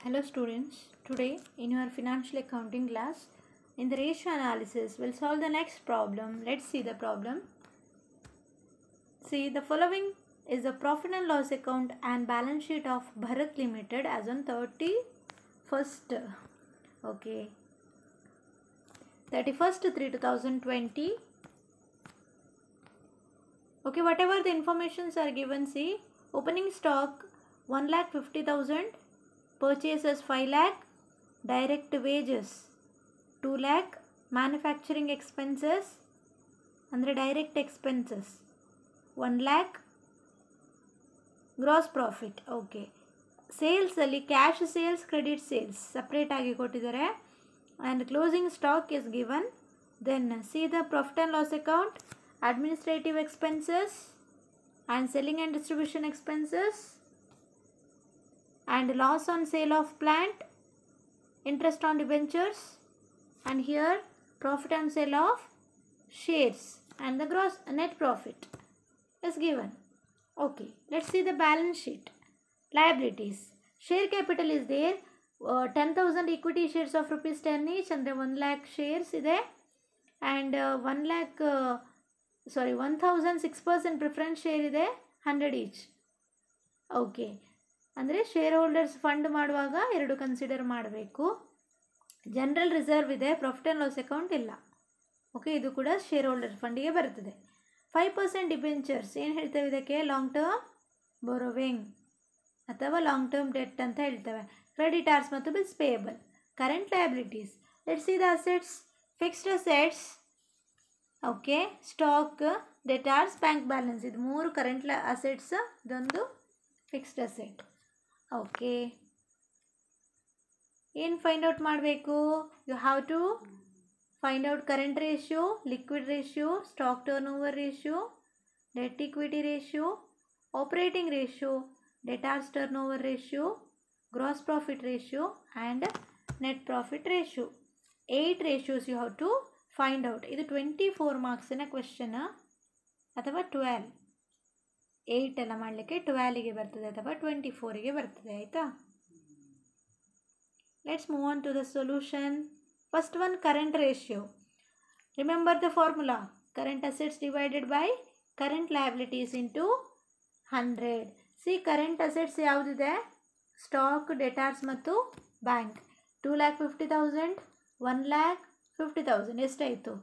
Hello students, today in your financial accounting class, in the ratio analysis, we'll solve the next problem. Let's see the problem. See, the following is the profit and loss account and balance sheet of Bharat Limited as on 31st, okay, 31st 3 2020. Okay, whatever the informations are given, see, opening stock 1,50,000, purchases 5 lakh, direct wages 2 lakh, manufacturing expenses andre direct expenses 1 lakh, gross profit. Okay, sales ಅಲ್ಲಿ cash sales, credit sales separate ಆಗಿ ಕೊಟ್ಟಿದ್ದಾರೆ and closing stock is given. Then see the profit and loss account, administrative expenses and selling and distribution expenses and loss on sale of plant, interest on debentures, and here profit on sale of shares and the gross net profit is given. Okay, let's see the balance sheet. Liabilities, share capital is there, 10,000 equity shares of rupees 10 each and 1 lakh shares ide and 1 lakh 1000 6% preference share ide 100 each. Okay, ಅಂದರೆ share holders fund ಮಾಡುವಾಗ ಎರಡು consider ಮಾಡಬೇಕು. General reserve ಇದೆ, profit and loss account ಇಲ್ಲ. Okay, ಇದು ಕೂಡ share holder ಫಂಡಿಗೆ ಬರ್ತದೆ. 5% ಡಿಬೆಂಚರ್ಸ್ ಏನು ಹೇಳ್ತೇವೆ ಇದಕ್ಕೆ, ಲಾಂಗ್ ಟರ್ಮ್ ಬೊರೋವಿಂಗ್ ಅಥವಾ ಲಾಂಗ್ ಟರ್ಮ್ ಡೆಟ್ ಅಂತ ಹೇಳ್ತೇವೆ. ಕ್ರೆಡಿಟಾರ್ಸ್ ಮತ್ತು bills payable. Current liabilities, let's see the assets. Fixed assets, okay, stock, debtors, bank balance, ಇದು ಮೂರು ಕರೆಂಟ್ ಅಸೆಟ್ಸ್, ಇದೊಂದು ಫಿಕ್ಸ್ಡ್ ಅಸೆಟ್. ಓಕೆ, ಏನು ಫೈಂಡ್ ಔಟ್ ಮಾಡಬೇಕು, you have to find out current ratio, liquid ratio, stock turn over ratio, debt equity ratio, operating ratio, debtors turn over ratio, gross profit ratio and net profit ratio. 8 ratios you have to find out. ಇದು 24 ಮಾರ್ಕ್ಸಿನ question ಅಥವಾ 12, 8 ಎಲ್ಲ ಮಾಡಲಿಕ್ಕೆ 12ಗೆ ಬರ್ತದೆ ಅಥವಾ 24ಗೆ ಬರ್ತದೆ. ಆಯಿತಾ? Let's move on to the solution. First one, current ratio. Remember the formula, current assets divided by current liabilities into 100. See, current assets ಯಾವುದಿದೆ, ಸ್ಟಾಕ್, ಡೆಟಾರ್ಸ್ ಮತ್ತು ಬ್ಯಾಂಕ್. 2,50,000, 1,50,000 ಎಷ್ಟಾಯಿತು,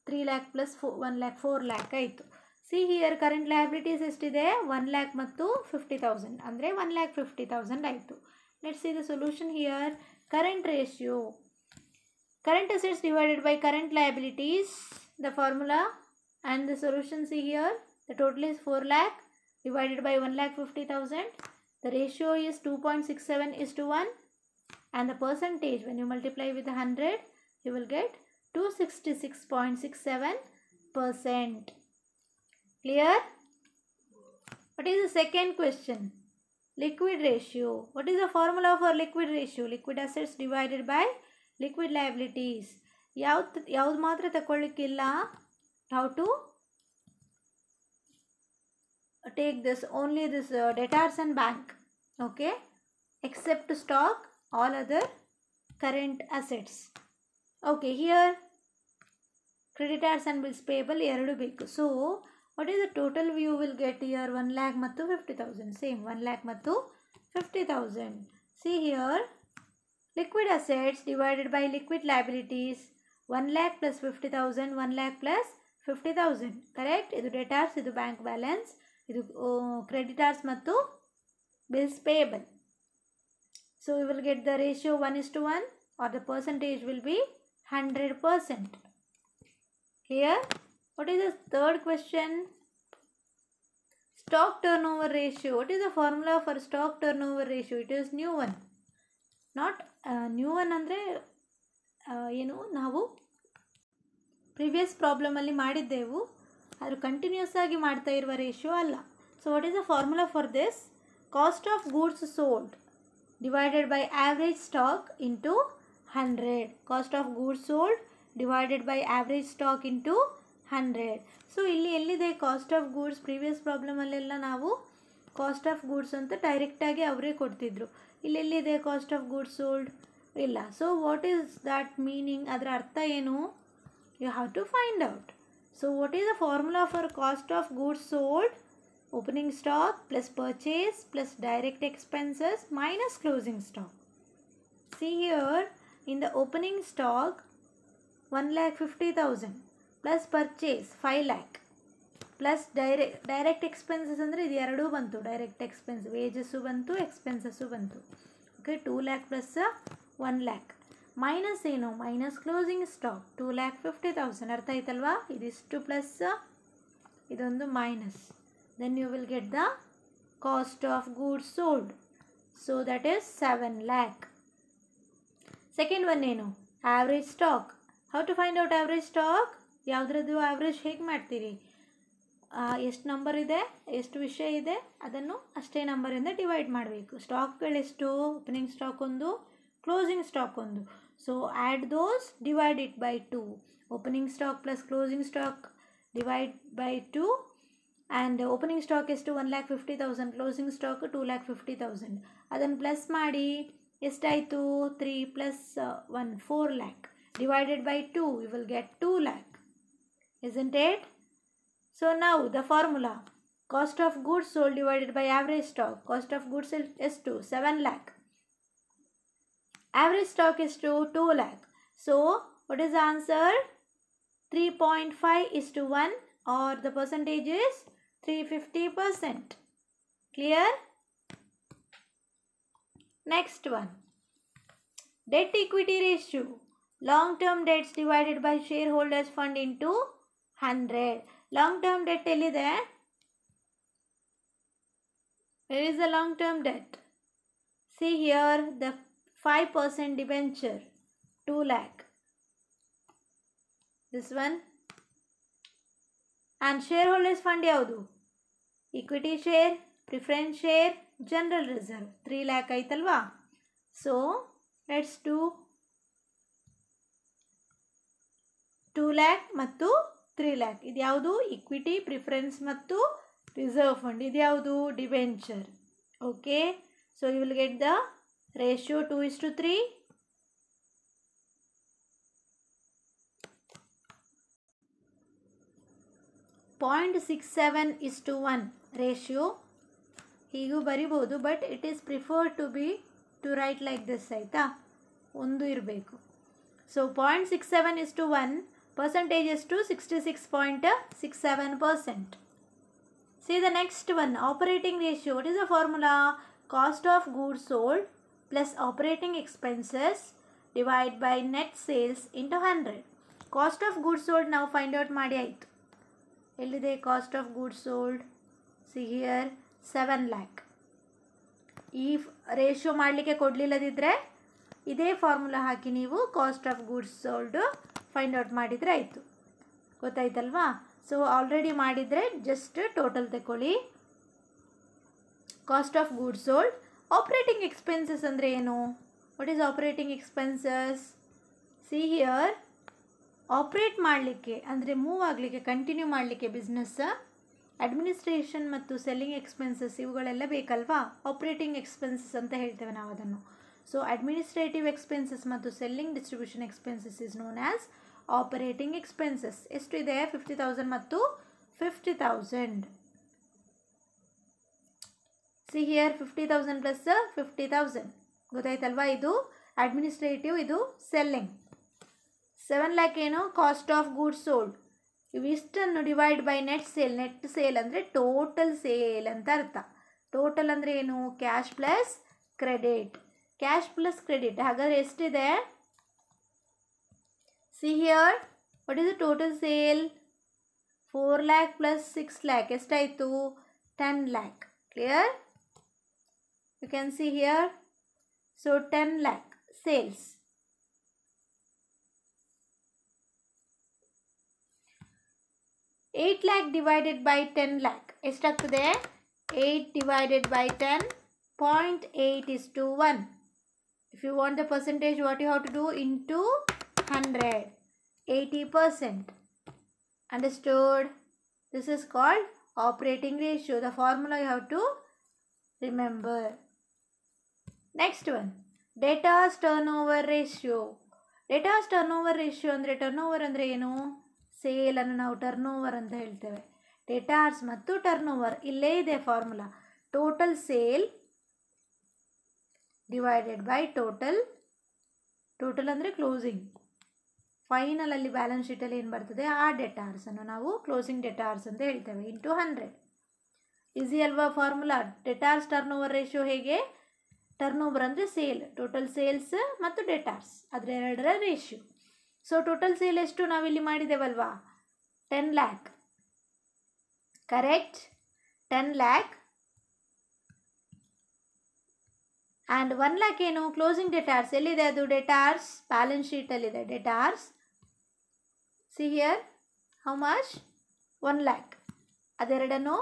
3 lakh ಪ್ಲಸ್ 1 lakh 4 lakh ಆಯಿತು. ಸಿ ಹಿಯರ್ ಕರೆಂಟ್ ಲಯಬಿಲಿಟೀಸ್ ಎಷ್ಟಿದೆ, 1 lakh ಮತ್ತು 50,000 ಅಂದರೆ 1,50,000 ಆಯಿತು. Let's see the solution here. Current ratio, current assets divided by current liabilities, the formula and the solution. See here the total is 4 lakh divided by 1,50,000. The ratio is 2.67:1 and the percentage, when you multiply with 100 you will get 266.67%. Clear? What is the second question? Liquid ratio. What is the formula for liquid ratio? Liquid assets divided by liquid liabilities. ಯಾವ್ದು ಮಾತ್ರ ತಗೊಳ್ಳಿಕ್ಕಿಲ್ಲ, how to take this, only this debtors and bank, okay, except stock, all other current assets. Okay, here creditors and bills payable ಎರಡು ಬೇಕು. So what is the total you will get here, 1 lakh ಮತ್ತು 50,000, same 1 lakh ಮತ್ತು 50,000. see here, liquid assets divided by liquid liabilities, 1 lakh plus 50,000, 1 lakh plus 50,000, correct. ಇದು debtors, ಇದು bank balance, ಇದು creditors ಮತ್ತು bills payable. So we will get the ratio 1:1 or the percentage will be 100%. Clear? What is the third question? Stock turnover ratio. What is the formula for stock turnover ratio? It is new one. Not new one ಅಂದರೆ ಏನು, ನಾವು previous ಪ್ರಾಬ್ಲಮಲ್ಲಿ ಮಾಡಿದ್ದೆವು, ಅದು continuous ಆಗಿ ಮಾಡ್ತಾ ಇರುವ ratio ಅಲ್ಲ. So what is the formula for this? Cost of goods sold divided by average stock into 100. Cost of goods sold divided by average stock into 100. So ಇಲ್ಲಿ ಎಲ್ಲಿದೆ ಕಾಸ್ಟ್ ಆಫ್ ಗೂಡ್ಸ್? ಪ್ರೀವಿಯಸ್ ಪ್ರಾಬ್ಲಮಲ್ಲೆಲ್ಲ ನಾವು cost of goods ಅಂತ ಡೈರೆಕ್ಟಾಗಿ ಅವರೇ ಕೊಡ್ತಿದ್ರು. ಇಲ್ಲೆಲ್ಲಿದೆ cost of goods sold? ಇಲ್ಲ. So what is that meaning? ಅದರ ಅರ್ಥ ಏನು? You have to find out. So what is the formula for cost of goods sold? Opening stock plus purchase plus direct expenses minus closing stock. See here, in the opening stock 1,50,000 plus purchase 5 lakh plus direct expenses ಅಂದರೆ ಇದು ಎರಡೂ ಬಂತು. Direct expense wages ಬಂತು, expenses ಬಂತು. Okay, 2 lakh plus 1 lakh minus ಏನು? Minus closing stock 2,50,000. ಅರ್ಥ ಆಯ್ತಲ್ವಾ? ಇದಿಷ್ಟು ಪ್ಲಸ್ ಇದೊಂದು minus. Then you will get the cost of goods sold. So that is 7 lakh. Second one ಏನು? Average stock. How to find out average stock? ಯಾವುದ್ರದ್ದು average ಹೇಗೆ ಮಾಡ್ತೀರಿ? ಎಷ್ಟು ನಂಬರ್ ಇದೆ, ಎಷ್ಟು ವಿಷಯ ಇದೆ, ಅದನ್ನು ಅಷ್ಟೇ ನಂಬರಿಂದ ಡಿವೈಡ್ ಮಾಡಬೇಕು. ಸ್ಟಾಕ್ಗಳೆಷ್ಟು? ಓಪನಿಂಗ್ ಸ್ಟಾಕ್ ಒಂದು, ಕ್ಲೋಸಿಂಗ್ ಸ್ಟಾಕ್ ಒಂದು. So add those, divide it by 2. Opening stock plus closing stock divide by 2. And opening stock ಎಷ್ಟು? 1,50,000. Closing stock 2,50,000. ಅದನ್ನು ಪ್ಲಸ್ ಮಾಡಿ ಎಷ್ಟಾಯಿತು? 3 plus 1 4 lakh. Divided by 2 you will get 2 lakh. isn't it? So now the formula, cost of goods sold divided by average stock. Cost of goods is to 7 lakh. Average stock is to 2 lakh. So what is the answer? 3.5:1, or the percentage is 350%. Clear? Next one, debt equity ratio. Long term debts divided by shareholders fund into 100. Long term debt ellide? Where is the long term debt? See here, the 5% debenture 2 lakh. This one. And shareholders fund ಯಾವುದು? Equity share, preference share, general reserve 3 lakh ಆಯ್ತಲ್ವಾ? So let's do 2 lakh ಮತ್ತು 3 lakh. ಇದು ಯಾವುದು? Equity, preference ಮತ್ತು reserve fund. ಇದು ಯಾವುದು? Debenture. Okay, so you will get the ratio 2:3. 0.67:1 ratio ಹೀಗೂ ಬರಿಬೋದು, but it is preferred to write like this. ಆಯಿತಾ? ಒಂದು ಇರಬೇಕು. So 0.67:1, percentage is to 66.67%. See the next one, operating ratio. What is the formula? Cost of goods sold plus operating expenses divided by net sales into 100. Cost of goods sold now find out ಮಾಡಿ ಆಯಿತು. ಎಲ್ಲಿದೆ cost of goods sold? See here 7 lakh. ಈ ratio ಮಾಡಲಿಕ್ಕೆ ಕೊಡಲಿಲ್ಲದಿದ್ದರೆ ಇದೇ formula ಹಾಕಿ ನೀವು cost of goods sold find out ಮಾಡಿದರೆ ಆಯಿತು. ಗೊತ್ತಾಯ್ತಲ್ವಾ? So already ಮಾಡಿದರೆ ಜಸ್ಟ್ ಟೋಟಲ್ ತಗೊಳ್ಳಿ. Cost of goods sold. Operating expenses ಅಂದರೆ ಏನು? What is operating expenses? See here, operate ಮಾಡಲಿಕ್ಕೆ ಅಂದರೆ ಮೂವ್ ಆಗಲಿಕ್ಕೆ, ಕಂಟಿನ್ಯೂ ಮಾಡಲಿಕ್ಕೆ ಬಿಸ್ನೆಸ್, ಅಡ್ಮಿನಿಸ್ಟ್ರೇಷನ್ ಮತ್ತು ಸೆಲ್ಲಿಂಗ್ ಎಕ್ಸ್ಪೆನ್ಸಸ್ ಇವುಗಳೆಲ್ಲ ಬೇಕಲ್ವಾ? ಆಪ್ರೇಟಿಂಗ್ ಎಕ್ಸ್ಪೆನ್ಸಸ್ ಅಂತ ಹೇಳ್ತೇವೆ ನಾವು ಅದನ್ನು. ಸೊ ಅಡ್ಮಿನಿಸ್ಟ್ರೇಟಿವ್ ಎಕ್ಸ್ಪೆನ್ಸಸ್ ಮತ್ತು selling distribution expenses is known as operating expenses. ಎಷ್ಟು ಇದೆ? 50,000 ಮತ್ತು 50,000. See here 50,000 plus 50,000. ಗೊತ್ತಾಯ್ತಲ್ವಾ? ಇದು ಅಡ್ಮಿನಿಸ್ಟ್ರೇಟಿವ್, ಇದು ಸೆಲ್ಲಿಂಗ್. 7 lakh ಏನು? Cost of goods sold. ಇವಿಷ್ಟನ್ನು divide by net sale. Net sale ಅಂದರೆ ಟೋಟಲ್ ಸೇಲ್ ಅಂತ ಅರ್ಥ. ಟೋಟಲ್ ಅಂದರೆ ಏನು? Cash plus credit. Cash plus credit. ಹಾಗಾದರೆ ಎಷ್ಟಿದೆ? See here, what is the total sale? 4 lakh plus 6 lakh ಎಷ್ಟಾಯಿತು? 10 lakh. Clear? You can see here. So 10 lakh sales. 8 lakh divided by 10 lakh ಎಷ್ಟಾಗ್ತದೆ? 8 divided by 10, 0.8:1. If you want the percentage, what you have to do? Into 100, 80%. Understood? This is called operating ratio. The formula you have to Remember. Next one, debtors turnover ratio. Debtors turnover ratio ಅಂದರೆ turnover ಅಂದರೆ ಏನು? ಸೇಲನ್ನು ನಾವು turnover ಅಂತ ಹೇಳ್ತೇವೆ. ಡೆಟಾರ್ಸ್ ಮತ್ತು turnover ಇಲ್ಲೇ ಇದೆ formula. Total sale divided by total ಅಂದರೆ ಕ್ಲೋಸಿಂಗ್, ಫೈನಲ್ ಅಲ್ಲಿ ಬ್ಯಾಲೆನ್ಸ್ ಶೀಟಲ್ಲಿ ಏನು ಬರ್ತದೆ ಆ ಡೆಟಾರ್ಸನ್ನು ನಾವು ಕ್ಲೋಸಿಂಗ್ ಡೆಟಾರ್ಸ್ ಅಂತ ಹೇಳ್ತೇವೆ, ಇಂಟು 100. ಈಸಿ ಅಲ್ವಾ ಫಾರ್ಮುಲಾ? ಡೆಟಾರ್ಸ್ ಟರ್ನೋವರ್ ರೇಷಿಯೋ ಹೇಗೆ? ಟರ್ನೋವರ್ ಅಂದರೆ ಸೇಲ್, ಟೋಟಲ್ ಸೇಲ್ಸ್ ಮತ್ತು ಡೆಟಾರ್ಸ್ ಅದರ ರೇಷಿಯೋ. ಸೊ ಟೋಟಲ್ ಸೇಲ್ ಎಷ್ಟು ನಾವಿಲ್ಲಿ ಮಾಡಿದ್ದೇವಲ್ವಾ? 10 lakh. Correct? 10 lakh. And 1 lakh ಏನು? Closing debtors. ಎಲ್ಲಿದೆ ಅದು ಡೆಟಾರ್ಸ್? ಬ್ಯಾಲೆನ್ಸ್ ಶೀಟಲ್ಲಿದೆ debtors. See here, how much? 1 lakh. ಅದೆರಡನ್ನು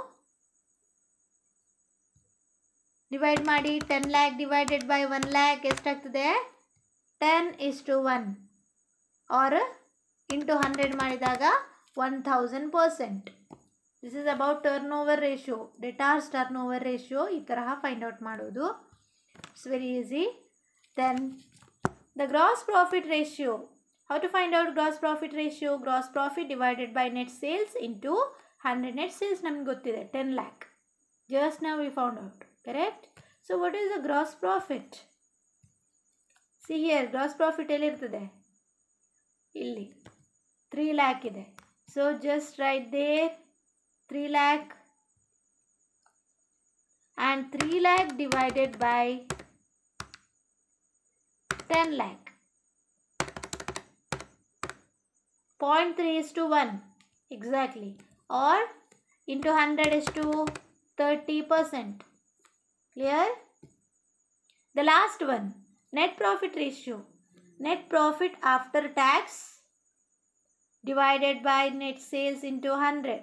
divide ಮಾಡಿ. 10 lakh ಡಿವೈಡೆಡ್ ಬೈ 1 lakh ಎಷ್ಟಾಗ್ತದೆ? 10:1 ಆರ್ ಇಂಟು 100 ಮಾಡಿದಾಗ 1000%. This is about turn over ratio, debtors turn over ratio. ಈ ತರಹ find out ಮಾಡೋದು. It's very easy. Then the gross profit ratio. How to find out gross profit ratio? Gross profit divided by net sales into 100. Net sales ನಮ್ಗೆ ಗೊತ್ತಿದೆ 10 lakh. Just ನಾವು we found out. Correct? So what is the gross profit? See here, gross profit ಎಲ್ಲಿರ್ತದೆ? ಇಲ್ಲಿ 3 lakh ಇದೆ. So just write there 3 lakh and 3 lakh divided by 10 lakh. 0.3:1 exactly, or into 100 is to 30%. Clear? The last one, net profit ratio. Net profit after tax divided by net sales into 100.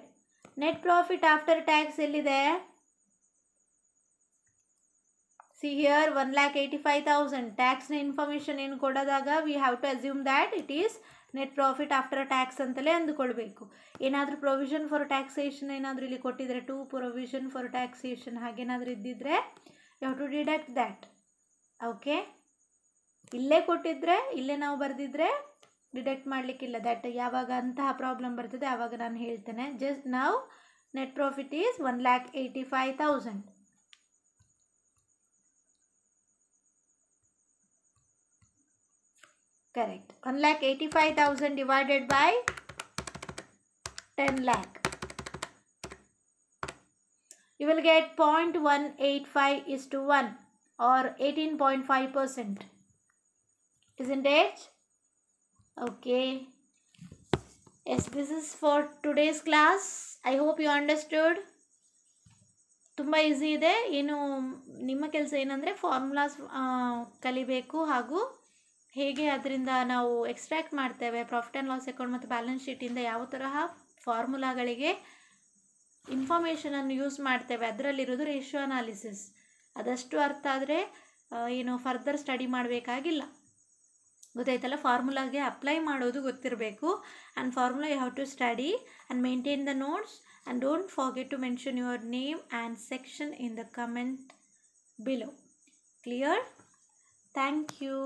Net profit after tax ಎಲ್ಲಿದೆ? See here, 1,85,000. ಟ್ಯಾಕ್ಸ್ನ information ಏನು ಕೊಡೋದಾಗ we have to assume that it is net profit after tax ಅಂತಲೇ ಅಂದುಕೊಳ್ಬೇಕು. ಏನಾದರೂ provision for taxation ಏನಾದರೂ ಇಲ್ಲಿ ಕೊಟ್ಟಿದ್ರೆ, ಟು ಪ್ರೊವಿಷನ್ ಫಾರ್ ಟ್ಯಾಕ್ಸೇಷನ್ ಹಾಗೇನಾದರೂ ಇದ್ದಿದ್ರೆ you have to deduct that. Okay, ಇಲ್ಲೇ ಕೊಟ್ಟಿದ್ರೆ, ಇಲ್ಲೇ ನಾವು ಬರೆದಿದ್ರೆ ಡಿಡಕ್ಟ್ ಮಾಡಲಿಕ್ಕಿಲ್ಲ. ದ್ಯಾಟ್ ಯಾವಾಗ ಅಂತಹ ಪ್ರಾಬ್ಲಮ್ ಬರ್ತದೆ ಆವಾಗ ನಾನು ಹೇಳ್ತೇನೆ. ಜಸ್ಟ್ ನಾವು net profit is 1,85,000. Correct. 1,85,000 divided by 10 lakh. You will get 0.185:1 or 18.5%. Isn't it? Okay. Yes, this is for today's class. I hope you understood. ತುಂಬ ಈಸಿ ಇದೆ. ಏನು ನಿಮ್ಮ ಕೆಲಸ ಏನಂದರೆ ಫಾರ್ಮುಲಾಸ್ ಕಲಿಬೇಕು ಹಾಗೂ ಹೇಗೆ ಅದರಿಂದ ನಾವು ಎಕ್ಸ್ಟ್ರಾಕ್ಟ್ ಮಾಡ್ತೇವೆ ಪ್ರಾಫಿಟ್ ಆ್ಯಂಡ್ ಲಾಸ್ ಅಕೌಂಟ್ ಮತ್ತು ಬ್ಯಾಲೆನ್ಸ್ ಶೀಟಿಂದ ಯಾವ ತರಹ ಫಾರ್ಮುಲಾಗಳಿಗೆ ಇನ್ಫಾರ್ಮೇಷನನ್ನು ಯೂಸ್ ಮಾಡ್ತೇವೆ, ಅದರಲ್ಲಿರೋದು ರೇಷಿಯೋ ಅನಾಲಿಸಿಸ್. ಅದಷ್ಟು ಅರ್ಥ ಆದರೆ ಏನು ಫರ್ದರ್ ಸ್ಟಡಿ ಮಾಡಬೇಕಾಗಿಲ್ಲ. ಗೊತ್ತಾಯ್ತಲ್ಲ? ಫಾರ್ಮುಲಾಗೆ ಅಪ್ಲೈ ಮಾಡೋದು ಗೊತ್ತಿರಬೇಕು. And formula you have to study and maintain the notes and don't forget to mention your name and section in the comment below. Clear? Thank you.